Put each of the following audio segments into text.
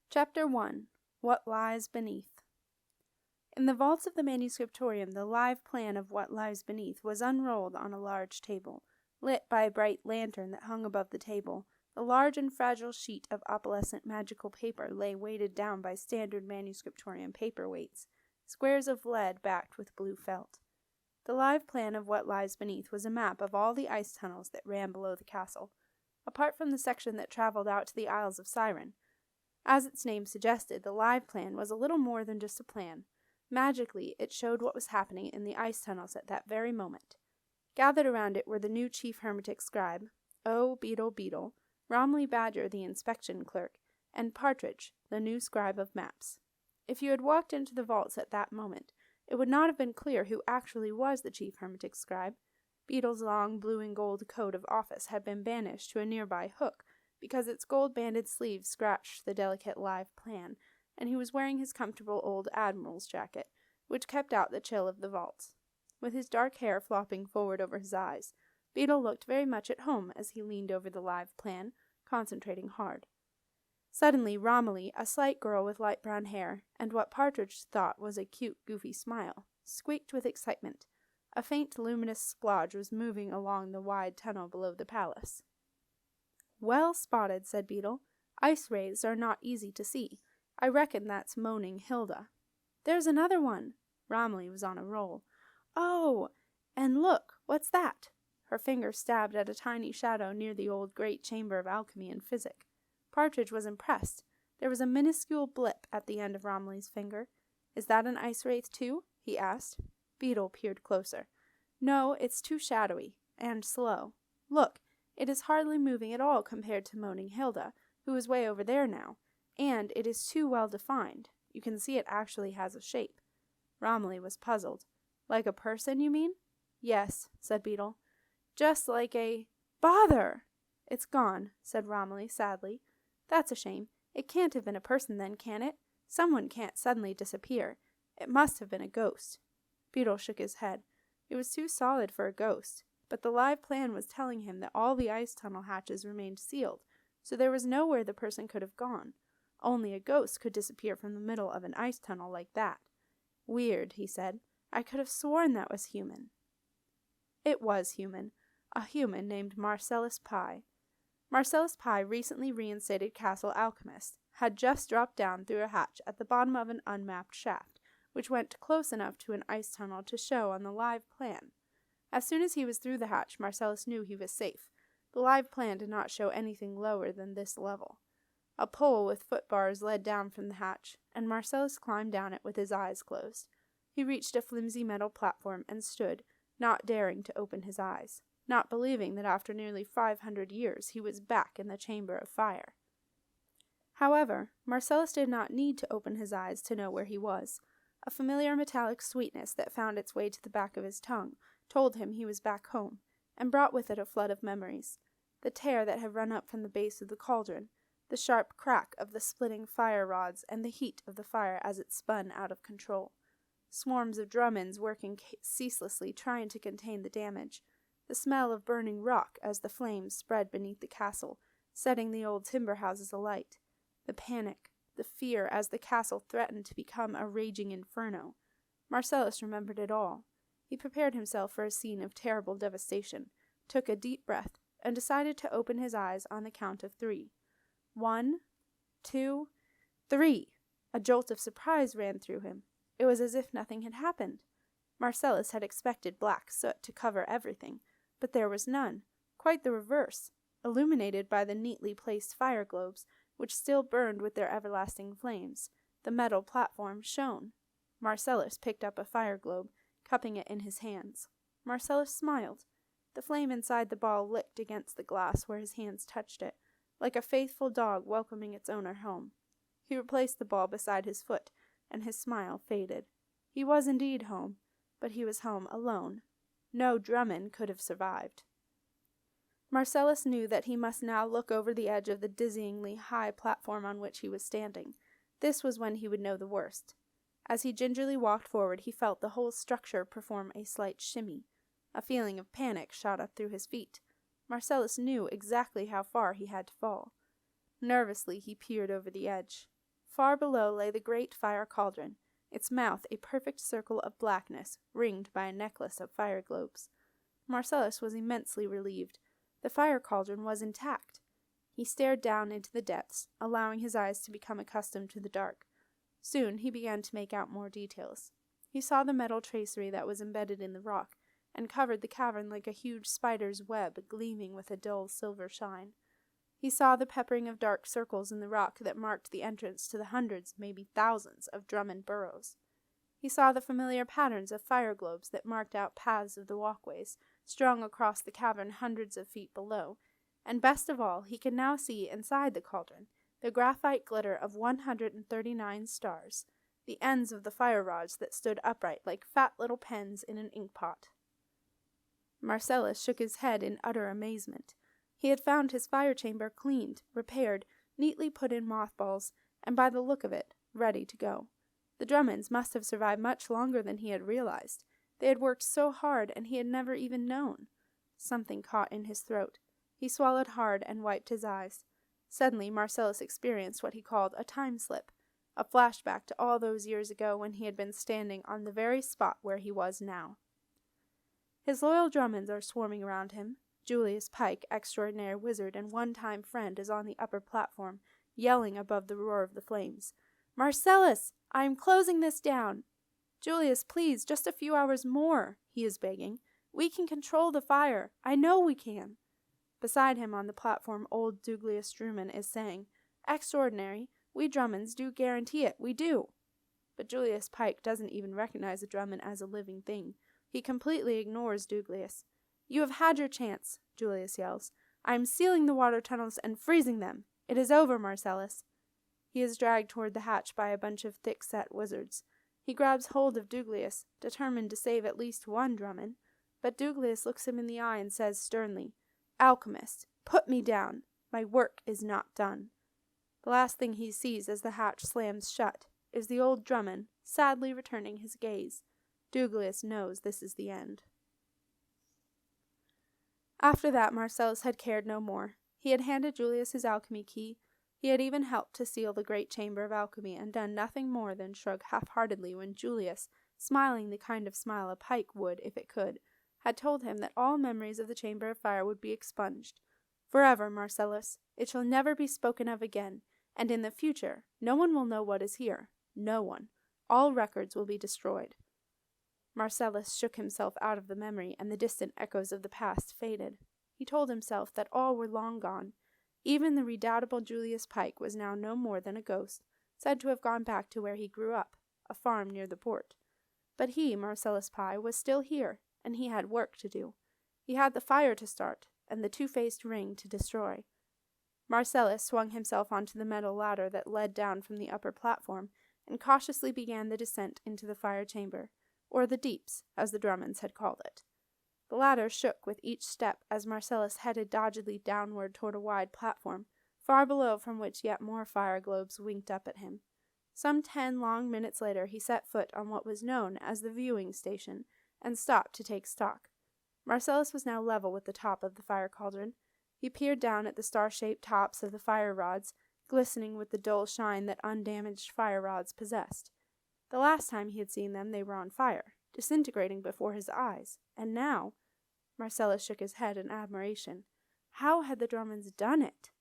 Chapter 1. What Lies Beneath. In the vaults of the manuscriptorium, the live plan of What Lies Beneath was unrolled on a large table. Lit by a bright lantern that hung above the table, the large and fragile sheet of opalescent magical paper lay weighted down by standard manuscriptorium paper weights, squares of lead backed with blue felt. The live plan of What Lies Beneath was a map of all the ice tunnels that ran below the castle, apart from the section that traveled out to the Isles of Siren. As its name suggested, the live plan was a little more than just a plan. Magically, it showed what was happening in the ice tunnels at that very moment. Gathered around it were the new chief hermetic scribe, Beetle, Romilly Badger, the inspection clerk, and Partridge, the new scribe of maps. If you had walked into the vaults at that moment, it would not have been clear who actually was the chief hermetic scribe. Beetle's long blue and gold coat of office had been banished to a nearby hook, because its gold-banded sleeves scratched the delicate live plan, and he was wearing his comfortable old admiral's jacket, which kept out the chill of the vaults. With his dark hair flopping forward over his eyes, Beetle looked very much at home as he leaned over the live plan, concentrating hard. Suddenly, Romilly, a slight girl with light brown hair, and what Partridge thought was a cute, goofy smile, squeaked with excitement. A faint, luminous splodge was moving along the wide tunnel below the palace. "Well spotted," said Beetle. "Ice wraiths are not easy to see. I reckon that's Moaning Hilda." "There's another one." Romilly was on a roll. "Oh, and look, what's that?" Her finger stabbed at a tiny shadow near the old great chamber of alchemy and physic. Partridge was impressed. There was a minuscule blip at the end of Romilly's finger. "Is that an ice wraith too?" he asked. Beetle peered closer. "No, it's too shadowy and slow. Look, it is hardly moving at all compared to Moaning Hilda, who is way over there now, and it is too well defined. You can see it actually has a shape." Romilly was puzzled. "Like a person, you mean?" "Yes," said Beetle. "Just like a— Bother!" "It's gone," said Romilly sadly. "That's a shame. It can't have been a person then, can it? Someone can't suddenly disappear. It must have been a ghost." Beetle shook his head. It was too solid for a ghost, but the live plan was telling him that all the ice tunnel hatches remained sealed, so there was nowhere the person could have gone. Only a ghost could disappear from the middle of an ice tunnel like that. "Weird," he said. "I could have sworn that was human." It was human. A human named Marcellus Pye. Marcellus Pye, recently reinstated castle alchemist, had just dropped down through a hatch at the bottom of an unmapped shaft, which went close enough to an ice tunnel to show on the live plan. As soon as he was through the hatch, Marcellus knew he was safe. The live plan did not show anything lower than this level. A pole with footbars led down from the hatch, and Marcellus climbed down it with his eyes closed. He reached a flimsy metal platform and stood, not daring to open his eyes, not believing that after nearly 500 years he was back in the chamber of fire. However, Marcellus did not need to open his eyes to know where he was. A familiar metallic sweetness that found its way to the back of his tongue told him he was back home, and brought with it a flood of memories. The tear that had run up from the base of the cauldron, the sharp crack of the splitting fire rods, and the heat of the fire as it spun out of control. Swarms of Drummonds working ceaselessly trying to contain the damage. The smell of burning rock as the flames spread beneath the castle, setting the old timber houses alight. The panic, the fear as the castle threatened to become a raging inferno. Marcellus remembered it all. He prepared himself for a scene of terrible devastation, took a deep breath, and decided to open his eyes on the count of 3. 1, 2, 3! A jolt of surprise ran through him. It was as if nothing had happened. Marcellus had expected black soot to cover everything, but there was none. Quite the reverse. Illuminated by the neatly placed fire globes, which still burned with their everlasting flames, the metal platform shone. Marcellus picked up a fire globe, cupping it in his hands. Marcellus smiled. The flame inside the ball licked against the glass where his hands touched it, like a faithful dog welcoming its owner home. He replaced the ball beside his foot, and his smile faded. He was indeed home, but he was home alone. No Drummond could have survived. Marcellus knew that he must now look over the edge of the dizzyingly high platform on which he was standing. This was when he would know the worst. As he gingerly walked forward, he felt the whole structure perform a slight shimmy. A feeling of panic shot up through his feet. Marcellus knew exactly how far he had to fall. Nervously, he peered over the edge. Far below lay the great fire cauldron, its mouth a perfect circle of blackness, ringed by a necklace of fire globes. Marcellus was immensely relieved. The fire cauldron was intact. He stared down into the depths, allowing his eyes to become accustomed to the dark. Soon he began to make out more details. He saw the metal tracery that was embedded in the rock, and covered the cavern like a huge spider's web, gleaming with a dull silver shine. He saw the peppering of dark circles in the rock that marked the entrance to the hundreds, maybe thousands, of Drummond burrows. He saw the familiar patterns of fire globes that marked out paths of the walkways, strung across the cavern hundreds of feet below, and best of all, he could now see inside the cauldron the graphite glitter of 139 stars, the ends of the fire rods that stood upright like fat little pens in an inkpot. Marcellus shook his head in utter amazement. He had found his fire chamber cleaned, repaired, neatly put in mothballs, and by the look of it, ready to go. The Drummonds must have survived much longer than he had realized. They had worked so hard, and he had never even known. Something caught in his throat. He swallowed hard and wiped his eyes. Suddenly Marcellus experienced what he called a time slip, a flashback to all those years ago when he had been standing on the very spot where he was now. His loyal Drummonds are swarming around him. Julius Pike, extraordinary wizard and one-time friend, is on the upper platform, yelling above the roar of the flames. "Marcellus, I am closing this down. Julius, please, just a few hours more," he is begging. "We can control the fire. I know we can." Beside him on the platform, old Duglius Drummond is saying, "Extraordinary, we Drummonds do guarantee it, we do." But Julius Pike doesn't even recognize the Drummond as a living thing. He completely ignores Duglius. "You have had your chance," Julius yells. "I am sealing the water tunnels and freezing them. It is over, Marcellus." He is dragged toward the hatch by a bunch of thick-set wizards. He grabs hold of Duglius, determined to save at least one Drummond, but Duglius looks him in the eye and says sternly, "Alchemist, put me down. My work is not done." The last thing he sees as the hatch slams shut is the old Drummond sadly returning his gaze. Duglius knows this is the end. After that, Marcellus had cared no more. He had handed Julius his alchemy key. He had even helped to seal the great chamber of alchemy, and done nothing more than shrug half-heartedly when Julius, smiling the kind of smile a pike would if it could, had told him that all memories of the chamber of fire would be expunged. "Forever, Marcellus. It shall never be spoken of again, and in the future no one will know what is here. No one. All records will be destroyed." Marcellus shook himself out of the memory, and the distant echoes of the past faded. He told himself that all were long gone. Even the redoubtable Julius Pike was now no more than a ghost, said to have gone back to where he grew up, a farm near the port. But he, Marcellus Pye, was still here, and he had work to do. He had the fire to start, and the two-faced ring to destroy. Marcellus swung himself onto the metal ladder that led down from the upper platform, and cautiously began the descent into the fire chamber, or the deeps, as the Drummonds had called it. The ladder shook with each step as Marcellus headed doggedly downward toward a wide platform, far below from which yet more fire globes winked up at him. Some 10 long minutes later he set foot on what was known as the viewing station, and stopped to take stock. Marcellus was now level with the top of the fire cauldron. He peered down at the star-shaped tops of the fire rods, glistening with the dull shine that undamaged fire rods possessed. The last time he had seen them they were on fire, disintegrating before his eyes, and now— Marcellus shook his head in admiration. How had the Drummonds done it?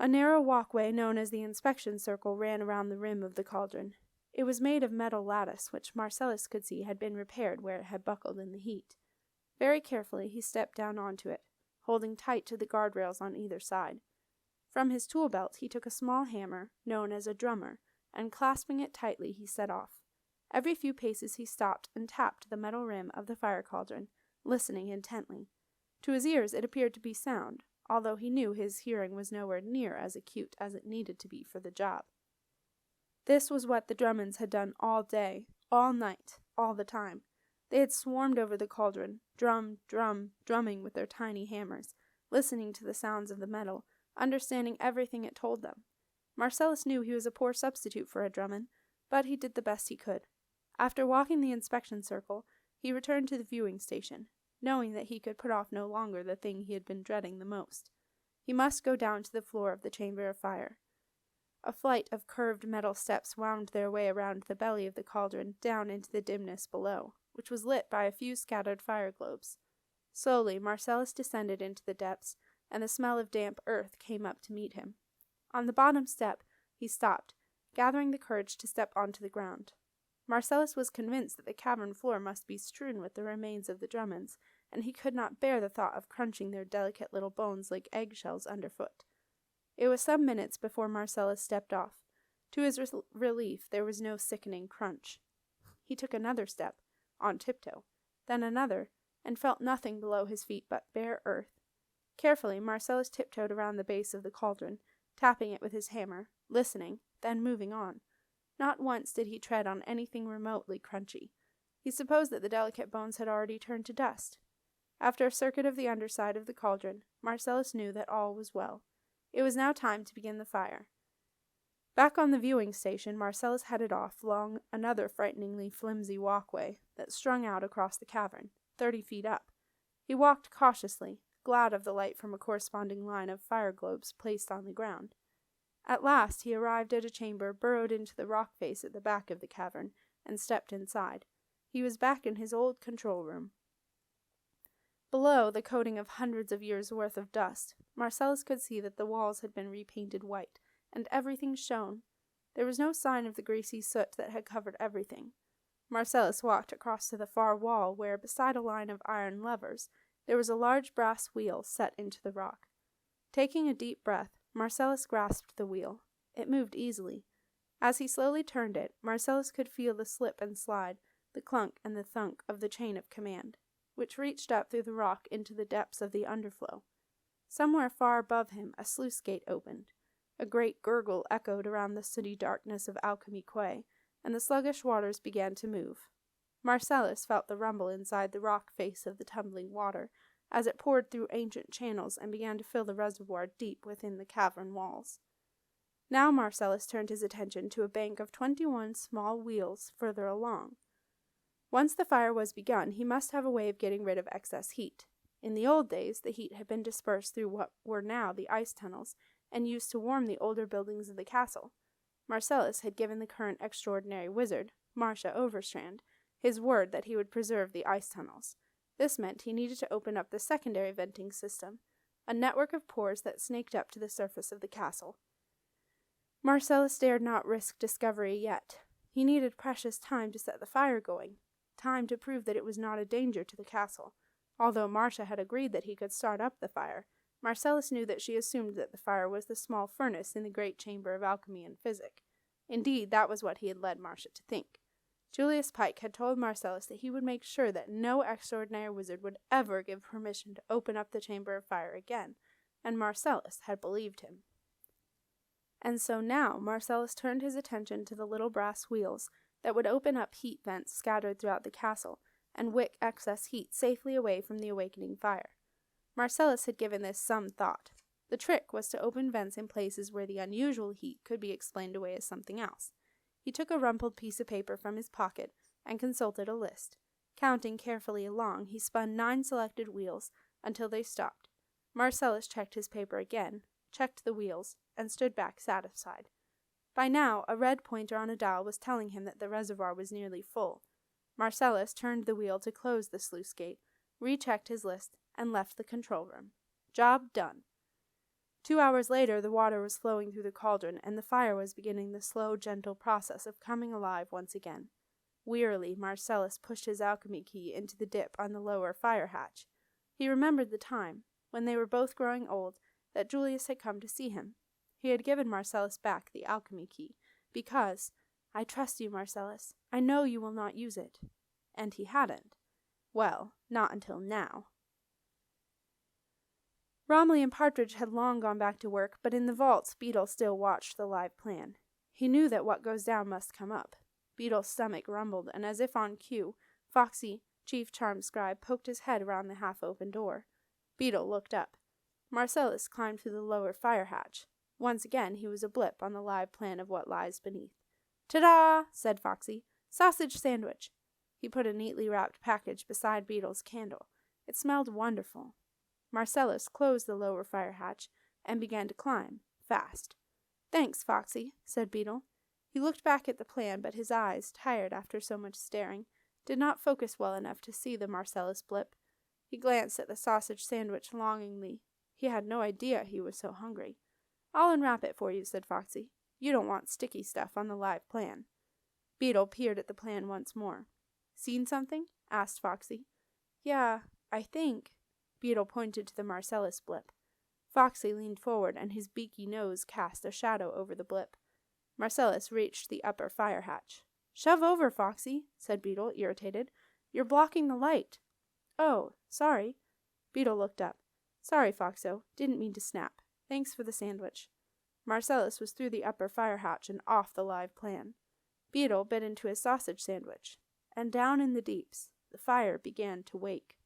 A narrow walkway known as the inspection circle ran around the rim of the cauldron. It was made of metal lattice, which Marcellus could see had been repaired where it had buckled in the heat. Very carefully he stepped down onto it, holding tight to the guardrails on either side. From his tool belt he took a small hammer, known as a drummer, and clasping it tightly he set off. Every few paces he stopped and tapped the metal rim of the fire cauldron, listening intently. To his ears it appeared to be sound, although he knew his hearing was nowhere near as acute as it needed to be for the job. This was what the Drummonds had done all day, all night, all the time. They had swarmed over the cauldron, drumming with their tiny hammers, listening to the sounds of the metal, understanding everything it told them. Marcellus knew he was a poor substitute for a Drummond, but he did the best he could. After walking the inspection circle, he returned to the viewing station, knowing that he could put off no longer the thing he had been dreading the most. He must go down to the floor of the chamber of fire. A flight of curved metal steps wound their way around the belly of the cauldron down into the dimness below, which was lit by a few scattered fire globes. Slowly, Marcellus descended into the depths, and the smell of damp earth came up to meet him. On the bottom step, he stopped, gathering the courage to step onto the ground. Marcellus was convinced that the cavern floor must be strewn with the remains of the Drummonds, and he could not bear the thought of crunching their delicate little bones like eggshells underfoot. It was some minutes before Marcellus stepped off. To his relief, there was no sickening crunch. He took another step, on tiptoe, then another, and felt nothing below his feet but bare earth. Carefully, Marcellus tiptoed around the base of the cauldron, tapping it with his hammer, listening, then moving on. Not once did he tread on anything remotely crunchy. He supposed that the delicate bones had already turned to dust. After a circuit of the underside of the cauldron, Marcellus knew that all was well. It was now time to begin the fire. Back on the viewing station, Marcellus headed off along another frighteningly flimsy walkway that strung out across the cavern, 30 feet up. He walked cautiously, glad of the light from a corresponding line of fire globes placed on the ground. At last he arrived at a chamber burrowed into the rock face at the back of the cavern, and stepped inside. He was back in his old control room. Below the coating of hundreds of years' worth of dust, Marcellus could see that the walls had been repainted white, and everything shone. There was no sign of the greasy soot that had covered everything. Marcellus walked across to the far wall where, beside a line of iron levers, there was a large brass wheel set into the rock. Taking a deep breath, Marcellus grasped the wheel. It moved easily. As he slowly turned it, Marcellus could feel the slip and slide, the clunk and the thunk of the chain of command, which reached up through the rock into the depths of the underflow. Somewhere far above him, a sluice gate opened. A great gurgle echoed around the sooty darkness of Alchemy Quay, and the sluggish waters began to move. Marcellus felt the rumble inside the rock face of the tumbling water, as it poured through ancient channels and began to fill the reservoir deep within the cavern walls. Now Marcellus turned his attention to a bank of 21 small wheels further along. Once the fire was begun, he must have a way of getting rid of excess heat. In the old days, the heat had been dispersed through what were now the ice tunnels, and used to warm the older buildings of the castle. Marcellus had given the current extraordinary wizard, Marcia Overstrand, his word that he would preserve the ice tunnels. This meant he needed to open up the secondary venting system, a network of pores that snaked up to the surface of the castle. Marcellus dared not risk discovery yet. He needed precious time to set the fire going, time to prove that it was not a danger to the castle. Although Marcia had agreed that he could start up the fire, Marcellus knew that she assumed that the fire was the small furnace in the great chamber of alchemy and physic. Indeed, that was what he had led Marcia to think. Julius Pike had told Marcellus that he would make sure that no extraordinary wizard would ever give permission to open up the chamber of fire again, and Marcellus had believed him. And so now Marcellus turned his attention to the little brass wheels that would open up heat vents scattered throughout the castle, and wick excess heat safely away from the awakening fire. Marcellus had given this some thought. The trick was to open vents in places where the unusual heat could be explained away as something else. He took a rumpled piece of paper from his pocket and consulted a list. Counting carefully along, he spun 9 selected wheels until they stopped. Marcellus checked his paper again, checked the wheels, and stood back satisfied. By now, a red pointer on a dial was telling him that the reservoir was nearly full. Marcellus turned the wheel to close the sluice gate, rechecked his list, and left the control room. Job done. 2 hours later, the water was flowing through the cauldron, and the fire was beginning the slow, gentle process of coming alive once again. Wearily, Marcellus pushed his alchemy key into the dip on the lower fire hatch. He remembered the time, when they were both growing old, that Julius had come to see him. He had given Marcellus back the alchemy key, because, "I trust you, Marcellus. I know you will not use it." And he hadn't. Well, not until now. Romilly and Partridge had long gone back to work, but in the vaults Beetle still watched the live plan. He knew that what goes down must come up. Beetle's stomach rumbled, and as if on cue, Foxy, Chief Charm Scribe, poked his head around the half-open door. Beetle looked up. Marcellus climbed through the lower fire hatch. Once again he was a blip on the live plan of what lies beneath. "Ta-da!" said Foxy. "Sausage sandwich." He put a neatly wrapped package beside Beetle's candle. It smelled wonderful. Marcellus closed the lower fire hatch and began to climb, fast. "Thanks, Foxy," said Beetle. He looked back at the plan, but his eyes, tired after so much staring, did not focus well enough to see the Marcellus blip. He glanced at the sausage sandwich longingly. He had no idea he was so hungry. "I'll unwrap it for you," said Foxy. "You don't want sticky stuff on the live plan." Beetle peered at the plan once more. "Seen something?" asked Foxy. "Yeah, I think." Beetle pointed to the Marcellus blip. Foxy leaned forward, and his beaky nose cast a shadow over the blip. Marcellus reached the upper fire hatch. "Shove over, Foxy," said Beetle, irritated. "You're blocking the light." "Oh, sorry." Beetle looked up. "Sorry, Foxo. Didn't mean to snap. Thanks for the sandwich." Marcellus was through the upper fire hatch and off the live plan. Beetle bit into his sausage sandwich, and down in the deeps, the fire began to wake.